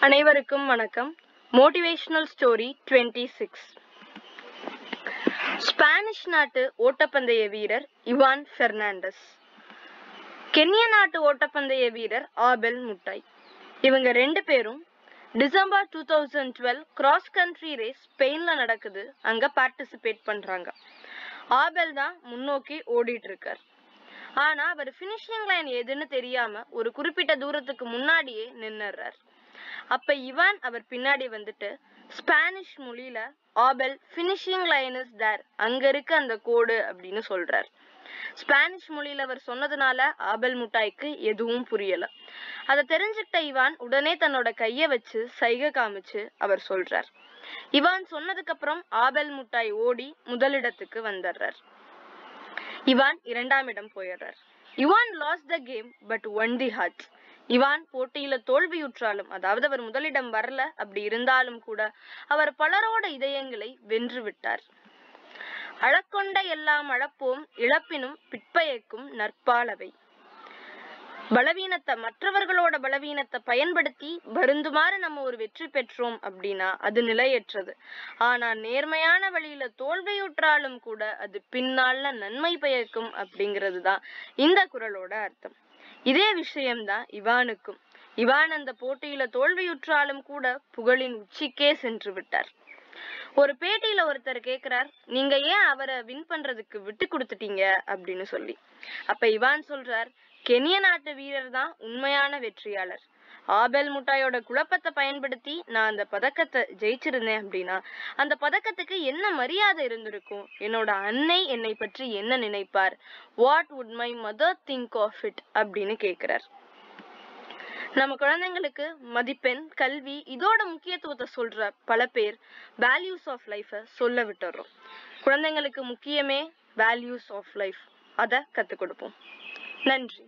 அனைவருக்கும் வணக்கம். Motivational story 26. Spanish நாட்டு ஓட்டப்பந்தய வீரர் இவான் பெர்னாண்டஸ், கென்யா நாட்டு ஓட்டப்பந்தய வீரர் ஆபெல் முட்டாய். இவங்க ரெண்டு பேரும் டிசம்பர் 2012 கிராஸ் கண்ட்ரி ரேஸ் ஸ்பெயின்ல நடக்குது, அங்க பார்ட்டிசிபேட் பண்றாங்க. ஆபெல் தான் முன்னோக்கி ஓடிட்டு இருக்கார். ஆனா அவர் பினிஷிங் லைன் எதுன்னு தெரியாம ஒரு குறிப்பிட்ட தூரத்துக்கு முன்னாடியே நின்னுறார். அப்ப இவான் அவர் பின்னாடி வந்துட்டு ஸ்பானிஷ் மொழியில ஆபெல் பினிஷிங் லைன் இஸ் தேர், அங்க இருக்கு அந்த கோடு அப்படின்னு சொல்றார். ஸ்பானிஷ் மொழியில அவர் சொன்னதுனால ஆபெல் முட்டாய்க்கு எதுவும் புரியல. அதை தெரிஞ்சுக்கிட்ட இவான் உடனே தன்னோட கைய வச்சு சைகை காமிச்சு அவர் சொல்றார். இவான் சொன்னதுக்கு அப்புறம் ஆபெல் முட்டாய் ஓடி முதலிடத்துக்கு வந்துடுறார். இவான் 2ஆம் இடம் போயிடுறார். Ivan lost the game but won the heart. Ivan போட்டியில தோல்வியுற்றாலும், அதாவது அவர் முதலிடம் வரல, அப்படி இருந்தாலும் கூட அவர் பலரோட இதயங்களை வென்று விட்டார். அழக்கொண்ட எல்லாம் அழப்போம், இழப்பினும் பிற்பயக்கும் நற்பாலவை. மற்றவர்களோட பலவீனத்தை பயன்படுத்தி வருந்துமாறு நம்ம ஒரு வெற்றி பெற்றோம் அப்படின்னா அது நிலையற்றது. ஆனா நேர்மையான வழியில தோல்வியுற்றாலும் கூட அது பின்னால நன்மை பயக்கும் அப்படிங்கிறது தான் இந்த குறளோட அர்த்தம். இதே விஷயம்தான் இவானுக்கும். இவான் அந்த போட்டியில தோல்வியுற்றாலும் கூட புகழின் உச்சிக்கே சென்று விட்டார். ஒரு பேட்டியில ஒருத்தர் கேக்குறார், நீங்க ஏன் அவரை வின் பண்றதுக்கு விட்டு கொடுத்துட்டீங்க அப்படின்னு சொல்லி. அப்ப இவான் சொல்றார், கென்ய நாட்டு வீரர் தான் உண்மையான வெற்றியாளர். ஆபெல் முட்டாயோட குழப்பத்தை பயன்படுத்தி நான் அந்த பதக்கத்தை ஜெயிச்சிருந்தேன் அப்படின்னா அந்த பதக்கத்துக்கு என்ன மரியாதை இருந்திருக்கும், என்னோட அன்னை என்னை பற்றி என்ன நினைப்பார், what would my mother think of it அப்படின்னு கேக்குறார். நம்ம குழந்தைங்களுக்கு மதிப்பெண், கல்வி இதோட முக்கியத்துவத்தை சொல்ற பல பேர் வேல்யூஸ் ஆஃப் லைஃப சொல்ல விட்டுறோம். குழந்தைங்களுக்கு முக்கியமே வேல்யூஸ் ஆஃப் லைஃப், அதை கத்துக் கொடுப்போம். நன்றி.